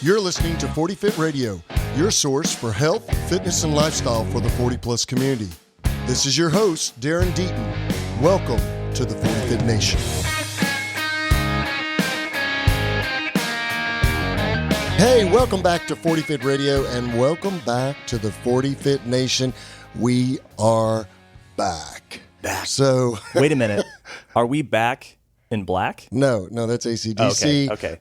You're listening to 40 Fit Radio, your source for health, fitness, and lifestyle for the 40-plus community. This is your host, Darin Deaton. Welcome to the 40 Fit Nation. Hey, welcome back to 40 Fit Radio, and welcome back to the 40 Fit Nation. We are back. So, wait a minute. Are we back in black? No, that's AC/DC. Okay.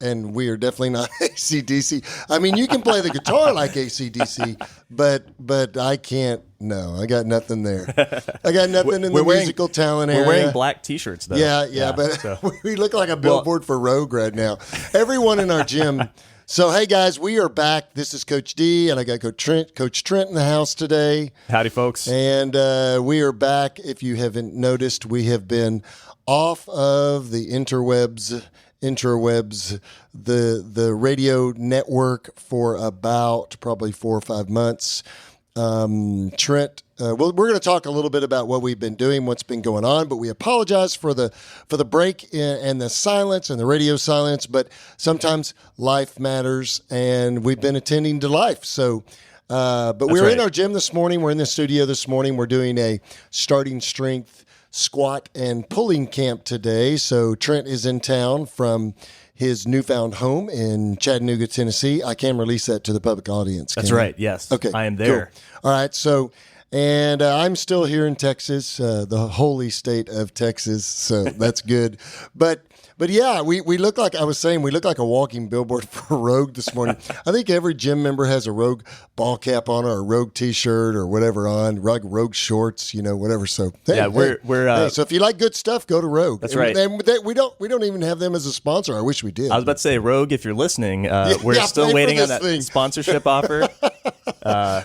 And we are definitely not AC/DC. I mean, you can play the guitar like AC/DC, but I can't. No, I got nothing there. I got nothing in the musical talent area. We're wearing black T-shirts, though. Yeah, but we look like a billboard for Rogue right now. Everyone in our gym. So, hey, guys, we are back. This is Coach D, and I got Coach Trent in the house today. Howdy, folks. And we are back. If you haven't noticed, we have been off of the interwebs, the radio network for about probably 4 or 5 months. Trent, we're going to talk a little bit about what we've been doing, what's been going on, but we apologize for the break and the silence and the radio silence, but sometimes life matters, and we've been attending to life. So, but we were in our gym this morning. We're in the studio this morning. We're doing a starting strength squat and pulling camp today. So Trent is in town from his newfound home in Chattanooga, Tennessee. I can release that to the public audience. That's right. Yes. Okay. I am there. Cool. All right. So, and I'm still here in Texas, the holy state of Texas. So that's good. But yeah, we look like, I was saying, we look like a walking billboard for Rogue this morning. I think every gym member has a Rogue ball cap on or a Rogue T-shirt or whatever on, Rogue shorts, whatever. So we're so if you like good stuff, go to Rogue. That's right. And we don't even have them as a sponsor. I wish we did. I was about to say, Rogue, if you're listening, we're still waiting on that sponsorship offer.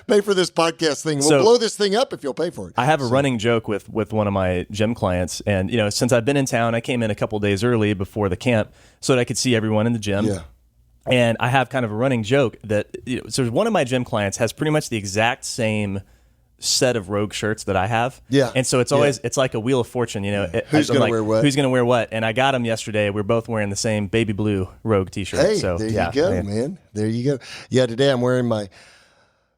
Pay for this podcast thing. We'll blow this thing up if you'll pay for it. I have a running joke with one of my gym clients, and since I've been in town, I came in a couple days early before the camp so that I could see everyone in the gym. Yeah. And I have kind of a running joke that so one of my gym clients has pretty much the exact same set of Rogue shirts that I have. Yeah. And so it's always it's like a wheel of fortune, Who's going to wear what? Who's going to wear what? And I got him yesterday. We're both wearing the same baby blue Rogue T-shirt. Hey, so there you go, man. There you go. Yeah, today I'm wearing my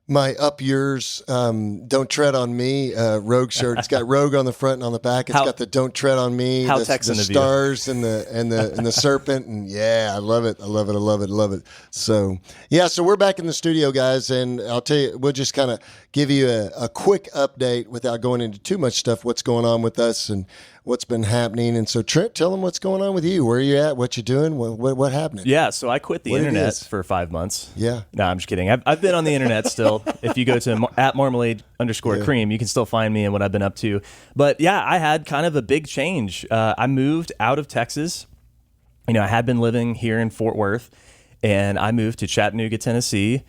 up yours, Don't Tread on Me Rogue shirt. It's got Rogue on the front and on the back. It's got the Don't Tread on Me, the stars and the serpent, and yeah, I love it. So so we're back in the studio, guys, and I'll tell you, we'll just kind of give you a quick update without going into too much stuff. What's going on with us and what's been happening. And so, Trent, tell them what's going on with you. Where are you at? What you doing? What happening? Yeah, so I quit the internet for 5 months. Yeah. No, I'm just kidding. I've been on the internet still. If you go to @marmalade_cream, you can still find me and what I've been up to. But yeah, I had kind of a big change. I moved out of Texas. I had been living here in Fort Worth, and I moved to Chattanooga, Tennessee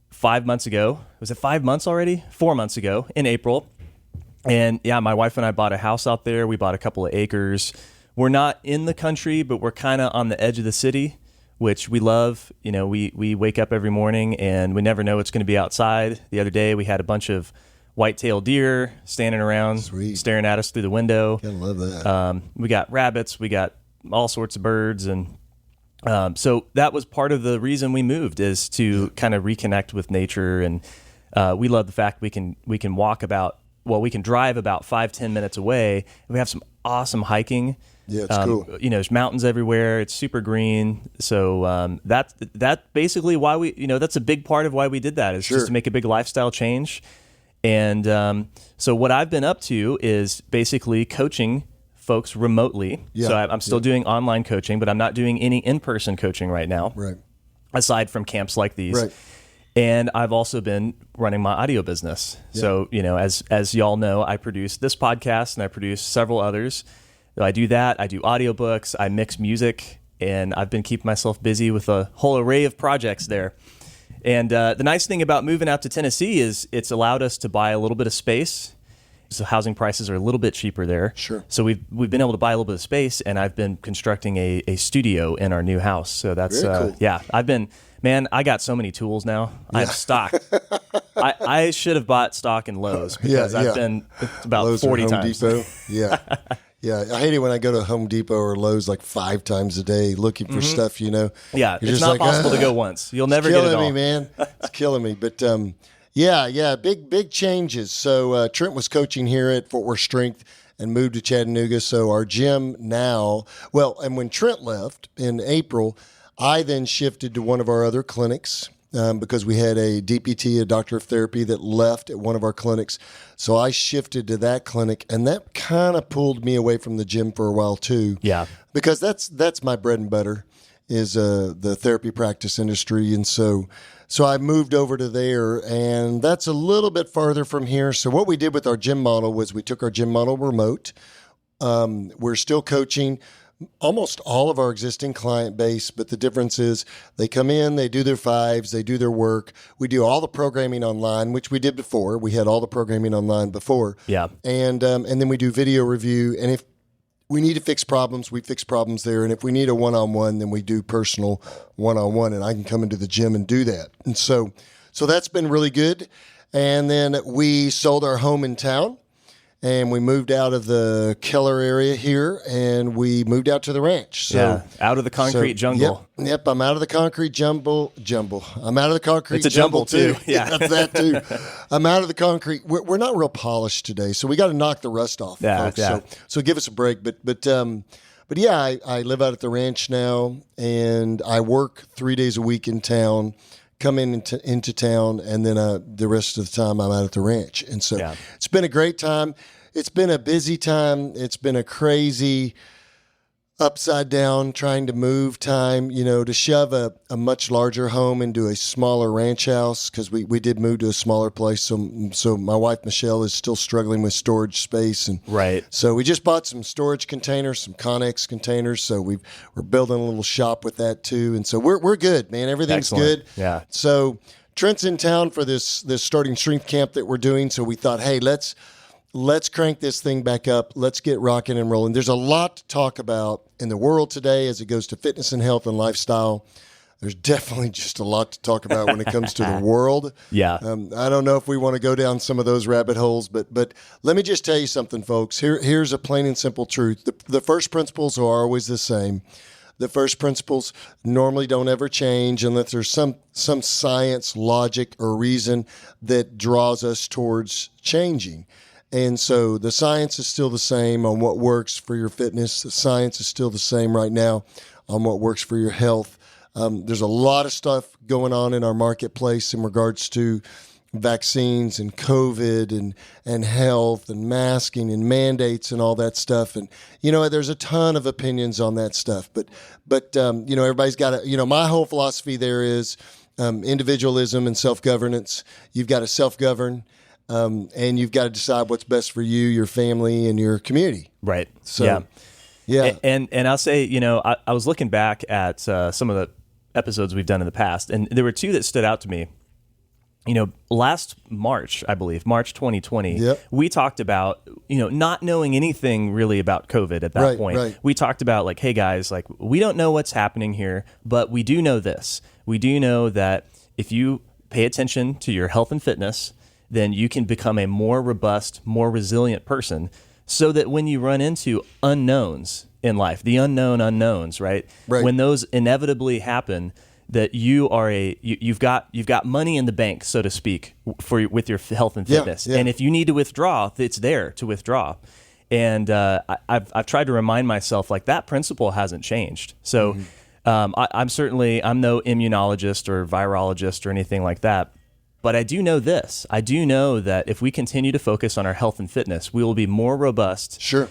5 months ago. Was it 5 months already? 4 months ago in April. And yeah, my wife and I bought a house out there. We bought a couple of acres. We're not in the country, but we're kind of on the edge of the city, which we love. We wake up every morning and we never know what's going to be outside. The other day we had a bunch of white-tailed deer standing around, staring at us through the window. I love that. We got rabbits. We got all sorts of birds. And so that was part of the reason we moved, is to kind of reconnect with nature. And we love the fact we can we can drive about 5-10 minutes away. We have some awesome hiking. Yeah, it's cool. There's mountains everywhere. It's super green. So that's basically why that's a big part of why we did that, is just to make a big lifestyle change. And so what I've been up to is basically coaching folks remotely. Yeah. So I'm still doing online coaching, but I'm not doing any in-person coaching right now. Right. Aside from camps like these. Right. And I've also been running my audio business. Yeah. So, as y'all know, I produce this podcast and I produce several others. So I do that. I do audiobooks. I mix music. And I've been keeping myself busy with a whole array of projects there. And the nice thing about moving out to Tennessee is it's allowed us to buy a little bit of space. So housing prices are a little bit cheaper there. Sure. So we've been able to buy a little bit of space, and I've been constructing a studio in our new house. So that's cool. Yeah. I got so many tools now. Yeah. I'm stocked. I should have bought stock in Lowe's, because I've been about Lowe's 40 or Home times. Depot. Yeah. Yeah, I hate it when I go to Home Depot or Lowe's like 5 times a day looking for stuff, Yeah, You're it's just not like, possible to go once. You'll never get it killing all. me, man. It's killing me. But yeah, big changes. So Trent was coaching here at Fort Worth Strength and moved to Chattanooga. So our gym now, and when Trent left in April, I then shifted to one of our other clinics. Because we had a DPT, a doctor of therapy, that left at one of our clinics. So I shifted to that clinic, and that kind of pulled me away from the gym for a while too. Yeah. Because that's my bread and butter is the therapy practice industry. And so I moved over to there, and that's a little bit farther from here. So what we did with our gym model was we took our gym model remote. We're still coaching almost all of our existing client base, but the difference is they come in, they do their 5s, they do their work. We do all the programming online, which we did before. We had all the programming online before. Yeah. And then we do video review. And if we need to fix problems, we fix problems there. And if we need a one-on-one, then we do personal one-on-one, and I can come into the gym and do that. And so that's been really good. And then we sold our home in town. And we moved out of the Keller area here, and we moved out to the ranch. So, out of the concrete jungle. Yep, I'm out of the concrete jumble. I'm out of the concrete It's a jumble too. Yeah, that's that too. I'm out of the concrete. We're not real polished today, so we got to knock the rust off, folks. Yeah. So give us a break. But yeah, I live out at the ranch now, and I work 3 days a week in town. Come into town, and then the rest of the time I'm out at the ranch. And so It's been a great time. It's been a busy time. It's been a crazy upside down trying to move time, to shove a much larger home into a smaller ranch house, because we did move to a smaller place. So my wife, Michelle, is still struggling with storage space. And Right. so we just bought some storage containers, some Connex containers. So we're building a little shop with that too. And so we're good, man. Everything's Excellent. good. Yeah. So Trent's in town for this starting strength camp that we're doing. So we thought, hey, let's crank this thing back up. Let's get rocking and rolling. There's a lot to talk about in the world today as it goes to fitness and health and lifestyle. There's definitely just a lot to talk about when it comes to the world. Yeah. I don't know if we want to go down some of those rabbit holes, but let me just tell you something, folks. Here's a plain and simple truth. The first principles are always the same. The first principles normally don't ever change unless there's some science, logic, or reason that draws us towards changing. And so the science is still the same on what works for your fitness. The science is still the same right now on what works for your health. There's a lot of stuff going on in our marketplace in regards to vaccines and COVID and health and masking and mandates and all that stuff. And, there's a ton of opinions on that stuff. But everybody's got to, my whole philosophy there is individualism and self-governance. You've got to self-govern. And you've got to decide what's best for you, your family, and your community. Right. So, yeah. And I'll say, I was looking back at some of the episodes we've done in the past, and there were 2 that stood out to me. Last March, I believe, March 2020, we talked about, not knowing anything really about COVID at that point. Right. We talked about like, hey guys, like we don't know what's happening here, but we do know this. We do know that if you pay attention to your health and fitness, then you can become a more robust, more resilient person, so that when you run into unknowns in life, the unknown unknowns, right? When those inevitably happen, that you've got money in the bank, so to speak, with your health and fitness. Yeah. And if you need to withdraw, it's there to withdraw. And I've tried to remind myself like that principle hasn't changed. So I'm no immunologist or virologist or anything like that. But I do know this. I do know that if we continue to focus on our health and fitness, we will be more robust. Sure.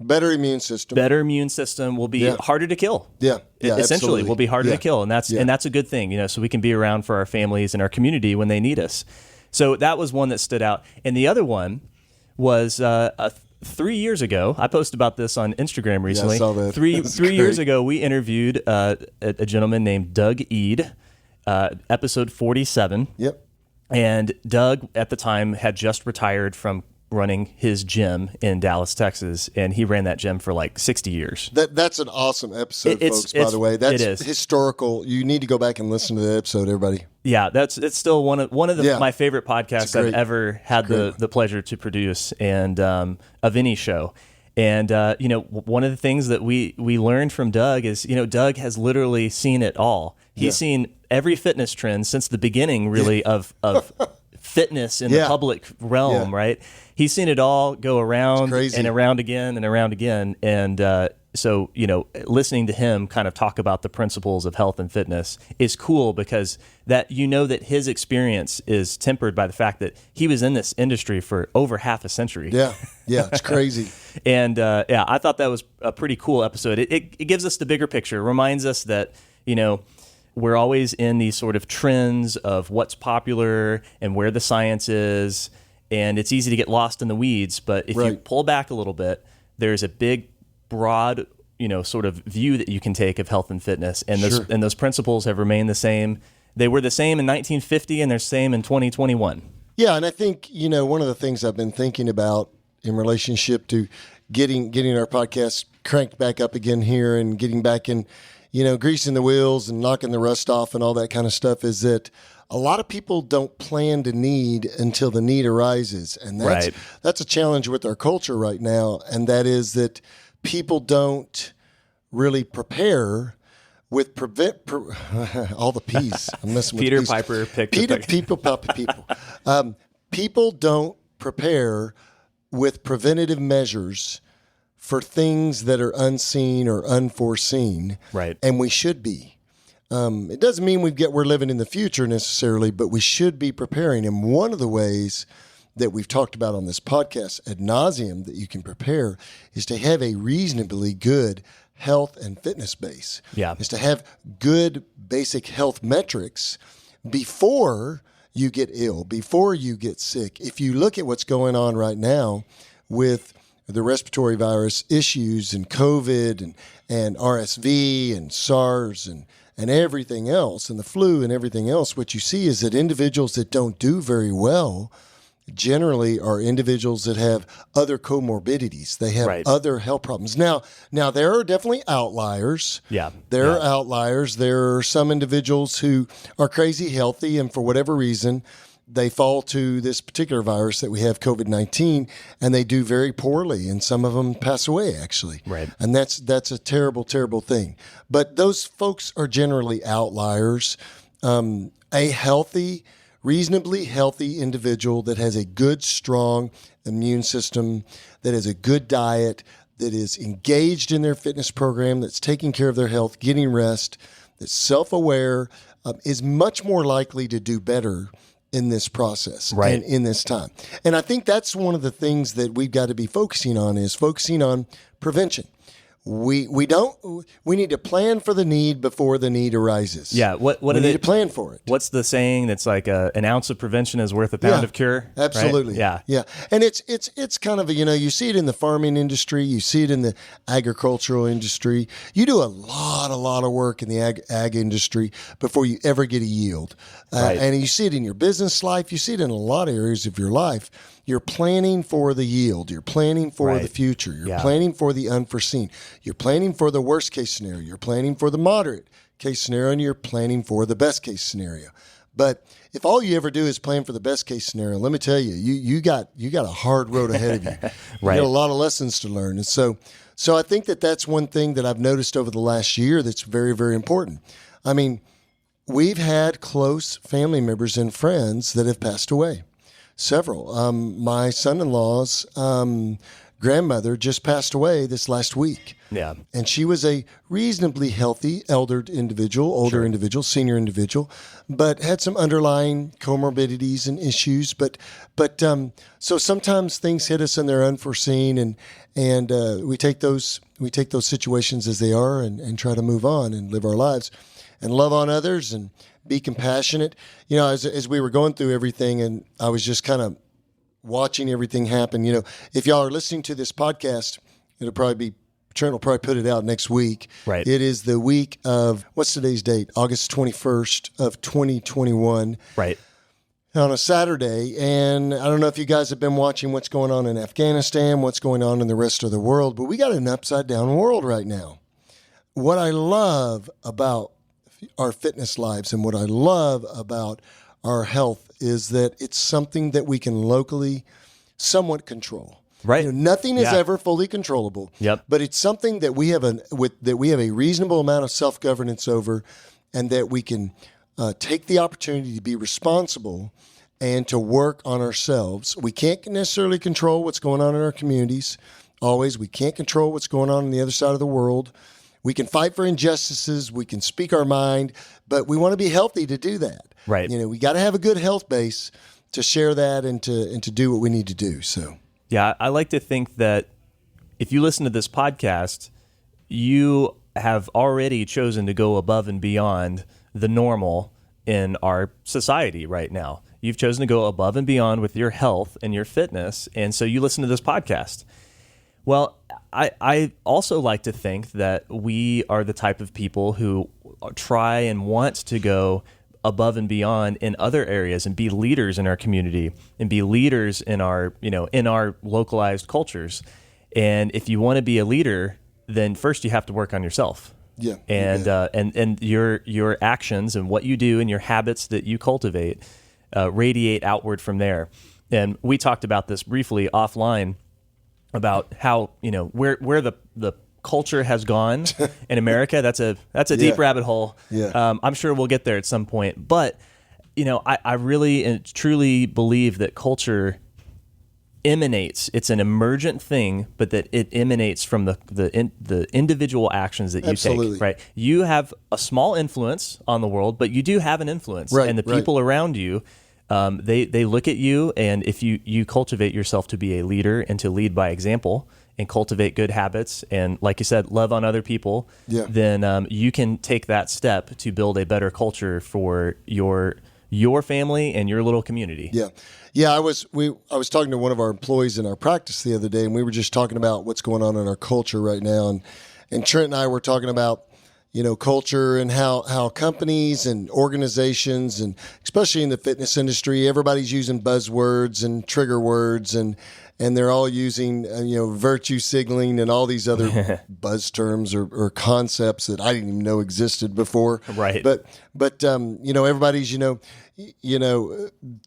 Better immune system. Better immune system will be harder to kill. Yeah. Essentially, absolutely. will be harder to kill, and that's a good thing. So we can be around for our families and our community when they need us. So that was one that stood out, and the other one was 3 years ago. I posted about this on Instagram recently. Yeah, I saw that. Three years ago, we interviewed a gentleman named Doug Eade. Episode 47. Yep. And Doug at the time had just retired from running his gym in Dallas, Texas, and he ran that gym for like 60 years. That's an awesome episode, folks, by the way. That's historical. You need to go back and listen to the episode, everybody. Yeah, it's still one of my favorite podcasts I've ever had the pleasure to produce, and of any show. And, one of the things that we learned from Doug is, Doug has literally seen it all. He's seen every fitness trend since the beginning, really, of fitness in the public realm, right? He's seen it all go around and around again and around again. And so, listening to him kind of talk about the principles of health and fitness is cool because that that his experience is tempered by the fact that he was in this industry for over half a century. Yeah, it's crazy. And I thought that was a pretty cool episode. It gives us the bigger picture. It reminds us that, we're always in these sort of trends of what's popular and where the science is. And it's easy to get lost in the weeds. But if you pull back a little bit, there's a big, broad, sort of view that you can take of health and fitness. And those principles have remained the same. They were the same in 1950 and they're the same in 2021. Yeah, and I think, one of the things I've been thinking about in relationship to getting our podcast cranked back up again here and getting back in, greasing the wheels and knocking the rust off and all that kind of stuff is that a lot of people don't plan to need until the need arises. And that's a challenge with our culture right now. And that is that people don't really prepare with all the P's. I'm messing with Peter P's. Piper picked people. People don't prepare with preventative measures for things that are unseen or unforeseen. Right. And we should be. It doesn't mean we're living in the future necessarily, but we should be preparing. And one of the ways that we've talked about on this podcast ad nauseum that you can prepare is to have a reasonably good health and fitness base. Yeah. Is to have good basic health metrics before you get ill, before you get sick. If you look at what's going on right now with the respiratory virus issues and COVID and RSV and SARS and everything else and the flu and everything else, what you see is that individuals that don't do very well generally are individuals that have other comorbidities. They have other health problems. Now there are definitely outliers. Yeah. There are outliers. There are some individuals who are crazy healthy and for whatever reason they fall to this particular virus that we have, COVID-19, and they do very poorly, and some of them pass away, actually. Right. And that's a terrible, terrible thing. But those folks are generally outliers. A reasonably healthy individual that has a good, strong immune system, that has a good diet, that is engaged in their fitness program, that's taking care of their health, getting rest, that's self-aware, is much more likely to do better in this process and in this time. And I think that's one of the things that we've got to be focusing on prevention. We need to plan for the need before the need arises. Yeah. We need to plan for it. What's the saying that's like an ounce of prevention is worth a pound of cure? Absolutely. Right? Yeah. And it's kind of you see it in the farming industry, you see it in the agricultural industry. You do a lot of work in the ag industry before you ever get a yield. And you see it in your business life, you see it in a lot of areas of your life. You're planning for the yield. You're planning for the future. You're planning for the unforeseen. You're planning for the worst case scenario. You're planning for the moderate case scenario, and you're planning for the best case scenario. But if all you ever do is plan for the best case scenario, let me tell you, you got a hard road ahead of you. You got a lot of lessons to learn. And so I think that's one thing that I've noticed over the last year that's very, very important. I mean, we've had close family members and friends that have passed away. Several. My son-in-law's grandmother just passed away this last week. Yeah. And she was a reasonably healthy, older individual, senior individual, but had some underlying comorbidities and issues. But so sometimes things hit us and they're unforeseen, and we take those situations as they are and try to move on and live our lives and love on others and be compassionate. As we were going through everything, and I was just kind of watching everything happen. If y'all are listening to this podcast, Trent will probably put it out next week. Right. It is the week of, what's today's date? August 21st of 2021. Right. On a Saturday. And I don't know if you guys have been watching what's going on in Afghanistan, what's going on in the rest of the world, but we got an upside down world right now. What I love about our fitness lives and what I love about our health is that it's something that we can locally somewhat control. Right. Nothing is Yeah. ever fully controllable. Yep. But it's something that we have a reasonable amount of self-governance over, and that we can take the opportunity to be responsible and to work on ourselves. We can't necessarily control what's going on in our communities. Always, we can't control what's going on the other side of the world. We can fight for injustices. We can speak our mind, but we want to be healthy to do that. Right. We got to have a good health base to share that and to do what we need to do. So, yeah, I like to think that if you listen to this podcast, you have already chosen to go above and beyond the normal in our society right now. You've chosen to go above and beyond with your health and your fitness, and so you listen to this podcast. Well, I also like to think that we are the type of people who try and want to go above and beyond in other areas and be leaders in our community and be leaders in our, in our localized cultures. And if you want to be a leader, then first you have to work on yourself. Yeah. And your actions and what you do and your habits that you cultivate radiate outward from there. And we talked about this briefly offline about how, where the culture has gone in America. That's a deep rabbit hole. Yeah. I'm sure we'll get there at some point. But, I really and truly believe that culture emanates. It's an emergent thing, but that it emanates from the individual actions that you Absolutely. take. Right. You have a small influence on the world, but you do have an influence. Right, and the people around you, they look at you, and if you cultivate yourself to be a leader and to lead by example and cultivate good habits and, like you said, love on other people, then you can take that step to build a better culture for your family and your little community. Yeah. Yeah, I was talking to one of our employees in our practice the other day, and we were just talking about what's going on in our culture right now. And Trent and I were talking about, culture and how companies and organizations, and especially in the fitness industry, everybody's using buzzwords and trigger words, and they're all using, virtue signaling and all these other buzz terms or concepts that I didn't even know existed before. Right. But everybody's,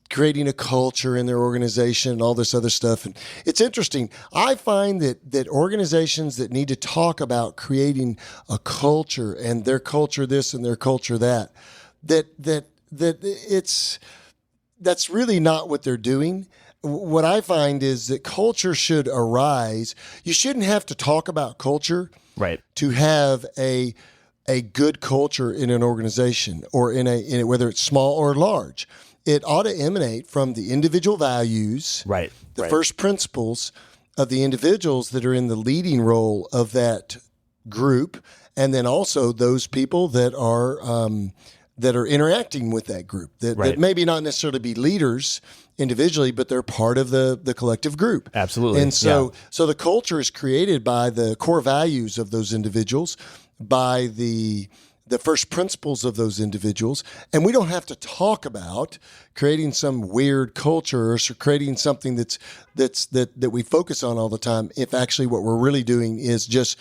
creating a culture in their organization and all this other stuff. And it's interesting. I find that organizations that need to talk about creating a culture and their culture this and their culture that that's really not what they're doing. What I find is that culture should arise. You shouldn't have to talk about culture Right. to have a good culture in an organization or in a whether it's small or large. It ought to emanate from the individual values, Right. the first principles of the individuals that are in the leading role of that group, and then also those people that are interacting with that group that maybe not necessarily be leaders individually, but they're part of the collective group. Absolutely. And so the culture is created by the core values of those individuals, by the first principles of those individuals. And we don't have to talk about creating some weird culture or creating something that we focus on all the time, if actually what we're really doing is just,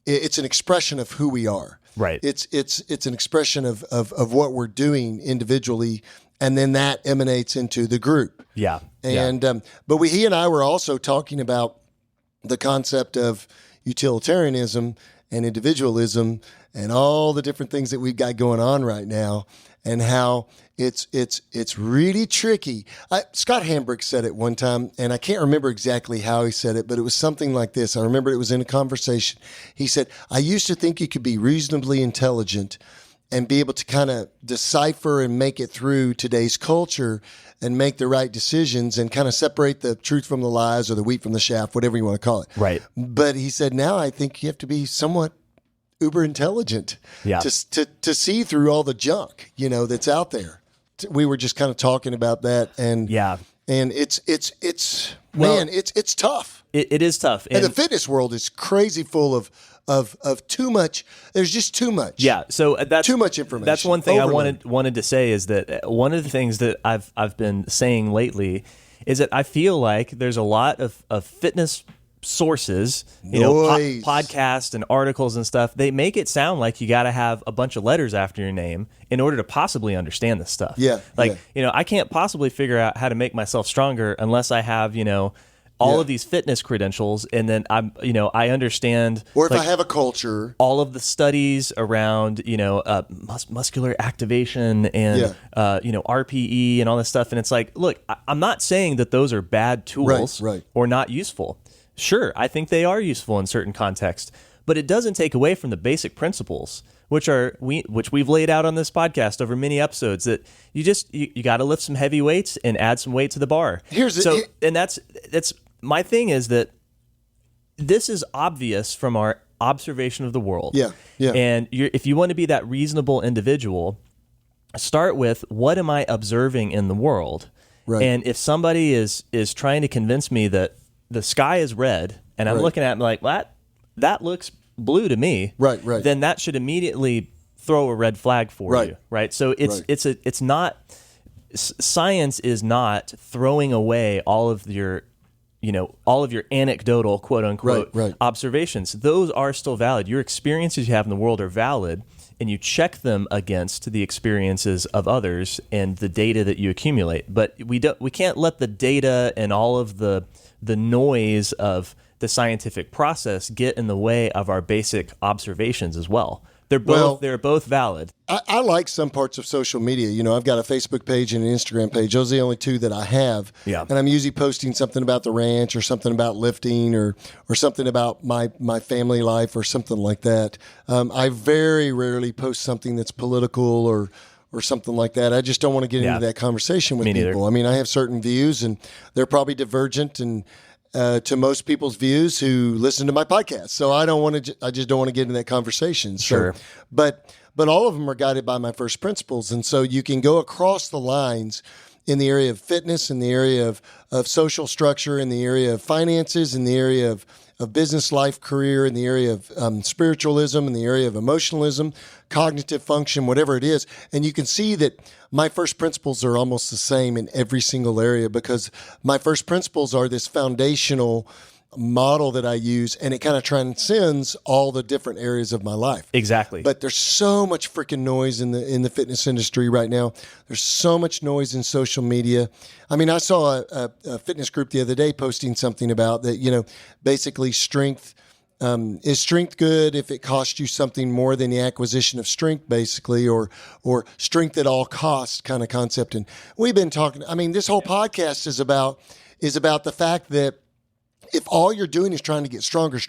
it's an expression of who we are. Right. It's an expression of what we're doing individually, and then that emanates into the group. Yeah. And but he and I were also talking about the concept of utilitarianism and individualism and all the different things that we've got going on right now, and how it's really tricky. Scott Hambrick said it one time, and I can't remember exactly how he said it, but it was something like this. I remember it was in a conversation. He said, I used to think you could be reasonably intelligent and be able to kind of decipher and make it through today's culture and make the right decisions and kind of separate the truth from the lies or the wheat from the chaff, whatever you want to call it. Right. But he said, now I think you have to be somewhat uber intelligent to see through all the junk, that's out there. We were just kind of talking about that, and it's tough. It is tough. And the fitness world is crazy full of too much. There's just too much. Yeah. So that's too much information. That's one thing Overload. I wanted to say is that one of the things that I've been saying lately is that I feel like there's a lot of fitness sources, podcasts and articles and stuff. They make it sound like you got to have a bunch of letters after your name in order to possibly understand this stuff. I can't possibly figure out how to make myself stronger unless I have, all of these fitness credentials, and then I understand. Or if I have a culture, all of the studies around, muscular activation and, RPE and all this stuff. And it's like, look, I'm not saying that those are bad tools or not useful. Sure, I think they are useful in certain contexts, but it doesn't take away from the basic principles, which we've laid out on this podcast over many episodes, that you got to lift some heavy weights and add some weight to the bar. And that's my thing is that this is obvious from our observation of the world. Yeah. And if you want to be that reasonable individual, start with, what am I observing in the world? Right. And if somebody is trying to convince me that the sky is red, and I'm looking at it like, that looks blue to me, right, then that should immediately throw a red flag for you, right? So it's not, science is not throwing away all of your anecdotal, quote unquote, observations. Those are still valid. Your experiences you have in the world are valid, and you check them against the experiences of others and the data that you accumulate. But we can't let the data and all of the noise of the scientific process get in the way of our basic observations as well. They're both valid. I like some parts of social media. I've got a Facebook page and an Instagram page. Those are the only two that I have. Yeah. And I'm usually posting something about the ranch or something about lifting or something about my family life or something like that. I very rarely post something that's political or something like that. I just don't want to get into that conversation with people. I mean, I have certain views, and they're probably divergent and to most people's views who listen to my podcast. So I just don't want to get into that conversation. Sure. So, but all of them are guided by my first principles. And so you can go across the lines in the area of fitness, in the area of social structure, in the area of finances, in the area of business life, career, in the area of spiritualism, in the area of emotionalism, cognitive function, whatever it is. And you can see that my first principles are almost the same in every single area, because my first principles are this foundational model that I use, and it kind of transcends all the different areas of my life. Exactly. But there's so much freaking noise in the fitness industry right now. There's so much noise in social media. I mean, I saw a fitness group the other day posting something about that, basically strength. Is strength good if it costs you something more than the acquisition of strength, basically, or strength at all costs kind of concept? And we've been talking. I mean, this whole podcast is about the fact that if all you're doing is trying to get stronger,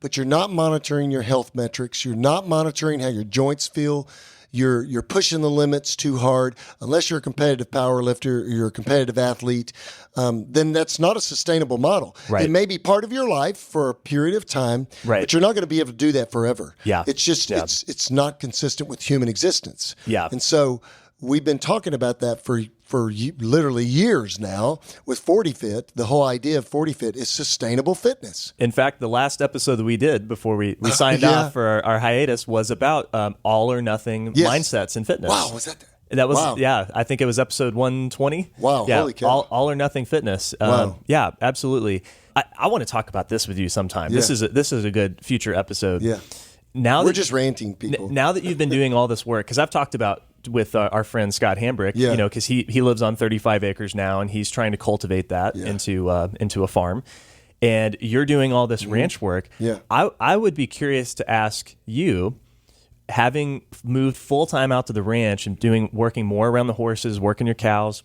but you're not monitoring your health metrics, you're not monitoring how your joints feel, you're pushing the limits too hard, unless you're a competitive power lifter or you're a competitive athlete, then that's not a sustainable model. Right. It may be part of your life for a period of time, but you're not going to be able to do that forever. Yeah. It's just, it's not consistent with human existence. Yeah. And so we've been talking about that for literally years now with 40Fit. The whole idea of 40Fit is sustainable fitness. In fact, the last episode that we did before we signed off for our hiatus was about all or nothing mindsets in fitness. Wow, was that? That was, I think it was episode 120. Wow, yeah, holy cow. All or nothing fitness. Wow. Yeah, absolutely. I want to talk about this with you sometime. Yeah. This is a good future episode. Yeah. We're just ranting, people. Now that you've been doing all this work, because I've talked about with our friend Scott Hambrick, because he lives on 35 acres now, and he's trying to cultivate that into a farm. And you're doing all this ranch work. Yeah. I would be curious to ask you, having moved full time out to the ranch and working more around the horses, working your cows,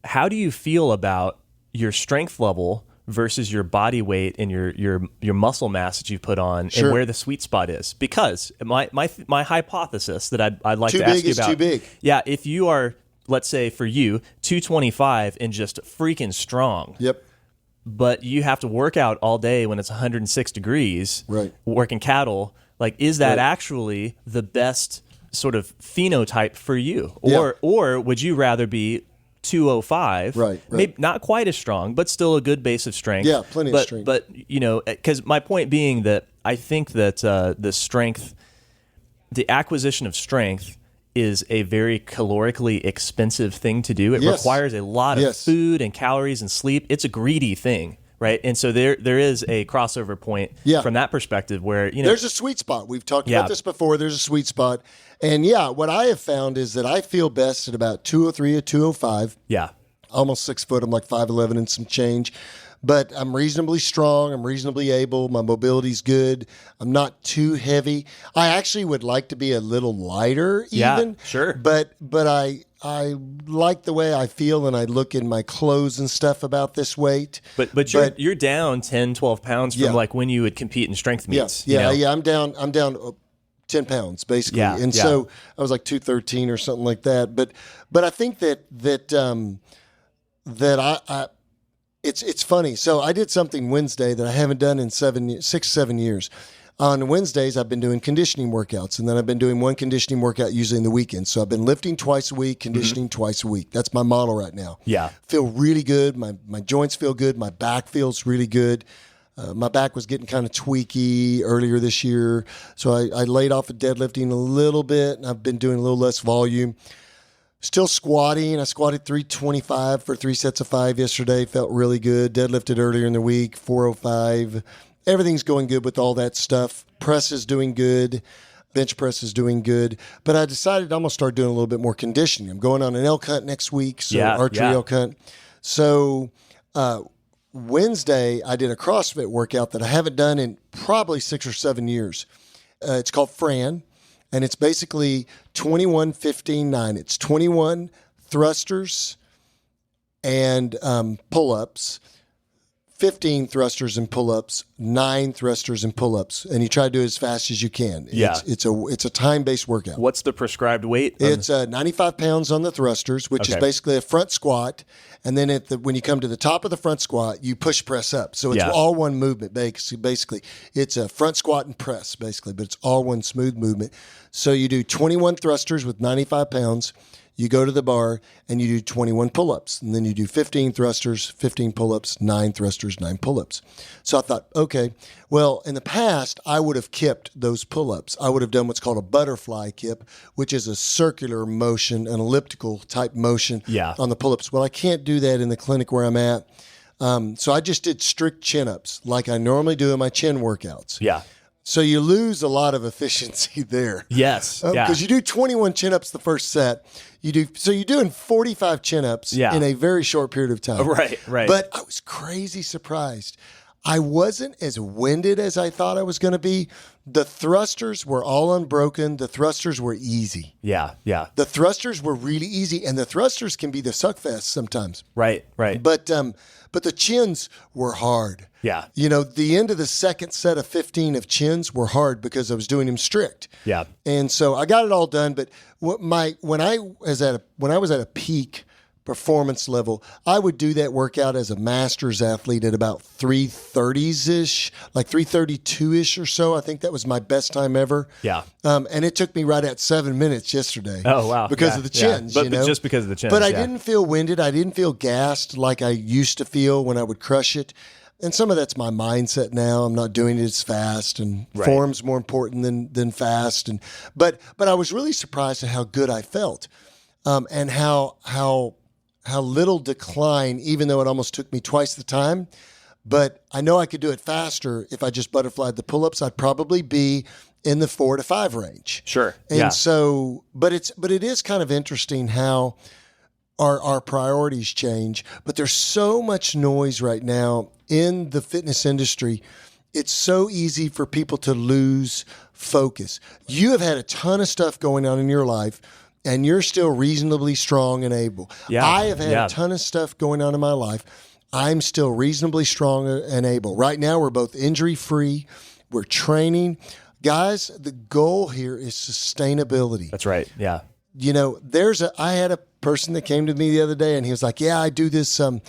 how do you feel about your strength level versus your body weight and your muscle mass that you've put on, and where the sweet spot is? Because my hypothesis that I'd like to ask you about. Too big is too big. Yeah, if you are, let's say for you, 225 and just freaking strong. Yep. But you have to work out all day when it's 106 degrees. Right. Working cattle. Like, is that actually the best sort of phenotype for you? Or would you rather be 205, maybe not quite as strong, but still a good base of strength. Yeah, plenty of strength. But because my point being that I think that the acquisition of strength is a very calorically expensive thing to do. It requires a lot of food and calories and sleep. It's a greedy thing. Right. And so there is a crossover point from that perspective where, there's a sweet spot. We've talked about this before. There's a sweet spot. And what I have found is that I feel best at about 203 or 205. Yeah. almost 6 foot. I'm like 5'11" and some change. But I'm reasonably strong. I'm reasonably able. My mobility's good. I'm not too heavy. I actually would like to be a little lighter even. Yeah, sure. But I like the way I feel and I look in my clothes and stuff about this weight. But you're down 10, 12 pounds from like when you would compete in strength meets. Yeah. You know? I'm down 10 pounds basically. Yeah, and yeah. so I was like 213 or something like that. But I think that I it's funny. So I did something Wednesday that I haven't done in 6, 7 years. On Wednesdays, I've been doing conditioning workouts, and then I've been doing one conditioning workout usually in the weekend. So I've been lifting twice a week, conditioning twice a week. That's my model right now. Yeah. Feel really good. My joints feel good. My back feels really good. My back was getting kind of tweaky earlier this year. So I laid off of deadlifting a little bit, and I've been doing a little less volume. Still squatting. I squatted 325 for 3 sets of 5 yesterday. Felt really good. Deadlifted earlier in the week, 405. Everything's going good with all that stuff. Press is doing good. Bench press is doing good. But I decided I'm going to start doing a little bit more conditioning. I'm going on an elk hunt next week, so archery elk hunt. So Wednesday, I did a CrossFit workout that I haven't done in probably 6 or 7 years. It's called Fran. And it's basically 21, 15, 9. It's 21 thrusters and pull-ups, 15 thrusters and pull-ups, 9 thrusters and pull-ups. And you try to do it as fast as you can. Yeah. It's a time-based workout. What's the prescribed weight? It's 95 pounds on the thrusters, which is basically a front squat. And then when you come to the top of the front squat, you push press up. So it's all one movement. Basically, it's a front squat and press, basically, but it's all one smooth movement. So you do 21 thrusters with 95 pounds. You go to the bar and you do 21 pull-ups. And then you do 15 thrusters, 15 pull-ups, 9 thrusters, 9 pull-ups. So I thought, okay, well, in the past, I would have kipped those pull-ups. I would have done what's called a butterfly kip, which is a circular motion, an elliptical type motion on the pull-ups. Well, I can't do that in the clinic where I'm at. So I just did strict chin-ups like I normally do in my chin workouts. Yeah. So you lose a lot of efficiency there. Yes. Because you do 21 chin-ups the first set. You're doing 45 chin-ups in a very short period of time. Right. But I was crazy surprised. I wasn't as winded as I thought I was going to be. The thrusters were all unbroken. The thrusters were easy. Yeah. The thrusters were really easy, and the thrusters can be the suckfest sometimes. Right. But the chins were hard. Yeah. The end of the second set of 15 of chins were hard because I was doing them strict. Yeah. And so I got it all done. But when I was at a peak performance level, I would do that workout as a master's athlete at about 330s-ish, like 332-ish or so. I think that was my best time ever. Yeah. And it took me right at 7 minutes yesterday. Oh, wow. Because of the chins. But just because of the chins. But I didn't feel winded. I didn't feel gassed like I used to feel when I would crush it. And some of that's my mindset now. I'm not doing it as fast, and form's more important than fast. But I was really surprised at how good I felt, and how little decline, even though it almost took me twice the time. But I know I could do it faster if I just butterflied the pull-ups. I'd probably be in the 4 to 5 range. Sure. And so, but it is kind of interesting how our priorities change. But there's so much noise right now in the fitness industry. It's so easy for people to lose focus. You have had a ton of stuff going on in your life, and you're still reasonably strong and able. Yeah. I have had a ton of stuff going on in my life. I'm still reasonably strong and able. Right now, we're both injury-free. We're training. Guys, the goal here is sustainability. That's right. Yeah. I had a person that came to me the other day, and he was like, yeah, I do this, I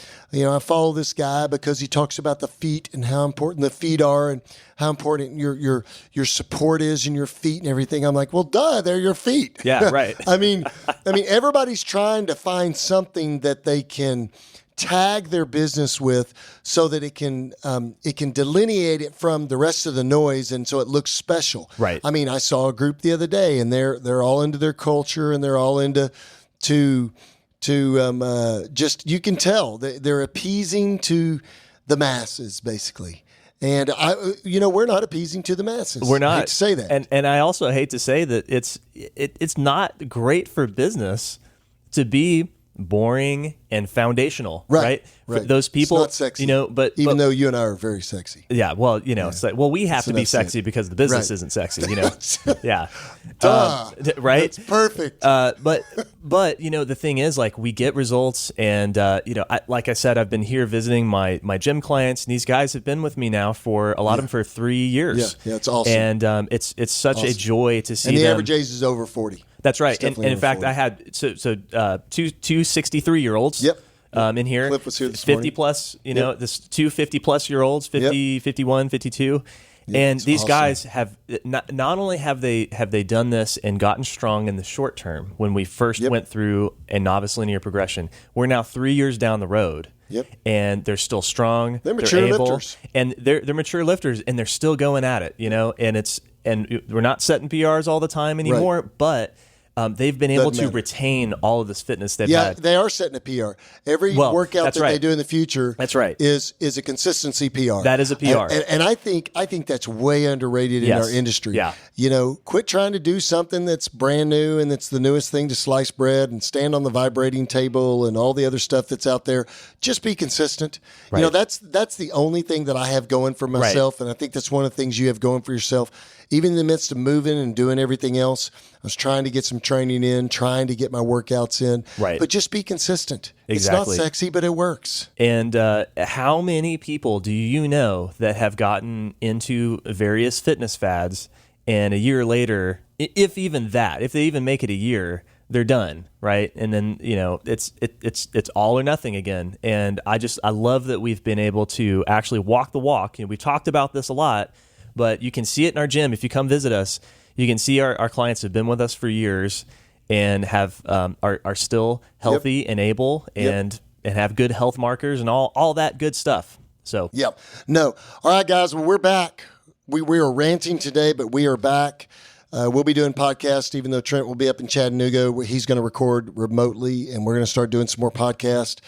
follow this guy because he talks about the feet and how important the feet are and how important your support is in your feet and everything. I'm like, well, duh, they're your feet. Yeah, right. I mean, everybody's trying to find something that they can tag their business with so that it can delineate it from the rest of the noise, and so it looks special. Right. I mean, I saw a group the other day, and they're all into their culture, and they're all into just, you can tell they're appeasing to the masses, basically. And we're not appeasing to the masses. We're not. I hate to say that. And I also hate to say that it's not great for business to be boring and foundational, right? For those people, it's not sexy, but even though you and I are very sexy. Yeah, well, it's like, we have to be sexy because the business isn't sexy, yeah, right? That's perfect. But the thing is, like, we get results, and like I said, I've been here visiting my gym clients, and these guys have been with me now for a lot of them for 3 years. Yeah, it's awesome, and it's such a joy to see. And the them. average age is over 40. That's right. And in fact, 40. I had two 63-year-olds in here. Cliff was here this 50 morning. plus, this two 50-plus year olds, 50, 51, 52. And these awesome. guys have not only have they done this and gotten strong in the short term when we first went through a novice linear progression, we're now 3 years down the road. Yep. And they're still strong. They're mature able, lifters. And they're mature lifters, and they're still going at it, and we're not setting PRs all the time anymore, but they've been able to retain all of this fitness they've had. Yeah, they are setting a PR. Every workout that they do in the future is a consistency PR. That is a PR. And I think that's way underrated in our industry. Yeah. Quit trying to do something that's brand new and that's the newest thing to slice bread and stand on the vibrating table and all the other stuff that's out there. Just be consistent. Right. That's the only thing that I have going for myself, and I think that's one of the things you have going for yourself. Even in the midst of moving and doing everything else, I was trying to get some training in, trying to get my workouts in. Right. But just be consistent. Exactly. It's not sexy, but it works. And how many people do you know that have gotten into various fitness fads, and a year later, if even that, if they even make it a year, they're done, right? And then it's all or nothing again. And I love that we've been able to actually walk the walk. We talked about this a lot. But you can see it in our gym. If you come visit us, you can see our clients have been with us for years and have are still healthy and able and have good health markers and all that good stuff. So all right, guys. Well, we're back. We are ranting today, but we are back. We'll be doing podcasts, even though Trent will be up in Chattanooga. He's going to record remotely, and we're going to start doing some more podcasts.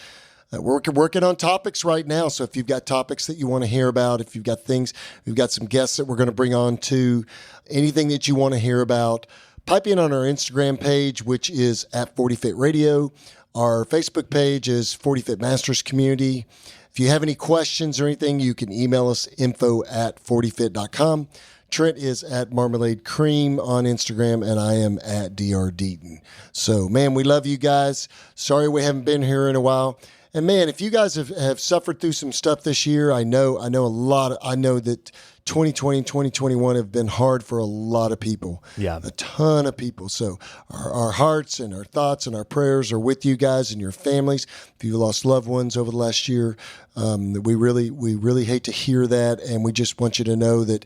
We're working on topics right now. So if you've got topics that you want to hear about, if you've got things, we've got some guests that we're going to bring on to, anything that you want to hear about, pipe in on our Instagram page, which is at 40Fit Radio. Our Facebook page is 40Fit Masters Community. If you have any questions or anything, you can email us info@40fit.com. Trent is at Marmalade Cream on Instagram, and I am at Dr. Deaton. So, man, we love you guys. Sorry we haven't been here in a while. And man, if you guys have suffered through some stuff this year, I know a lot. I know that 2020 and 2021 have been hard for a lot of people. Yeah. A ton of people. So our hearts and our thoughts and our prayers are with you guys and your families. If you've lost loved ones over the last year, we really hate to hear that. And we just want you to know that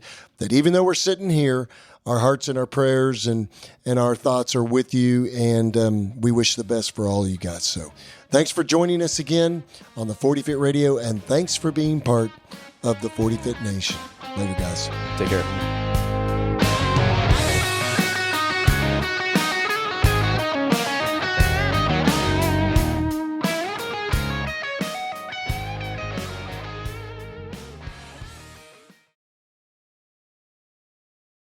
even though we're sitting here, our hearts and our prayers and our thoughts are with you. And we wish the best for all of you guys. So thanks for joining us again on the 40Fit Radio, and thanks for being part of the 40Fit Nation. Later, guys. Take care.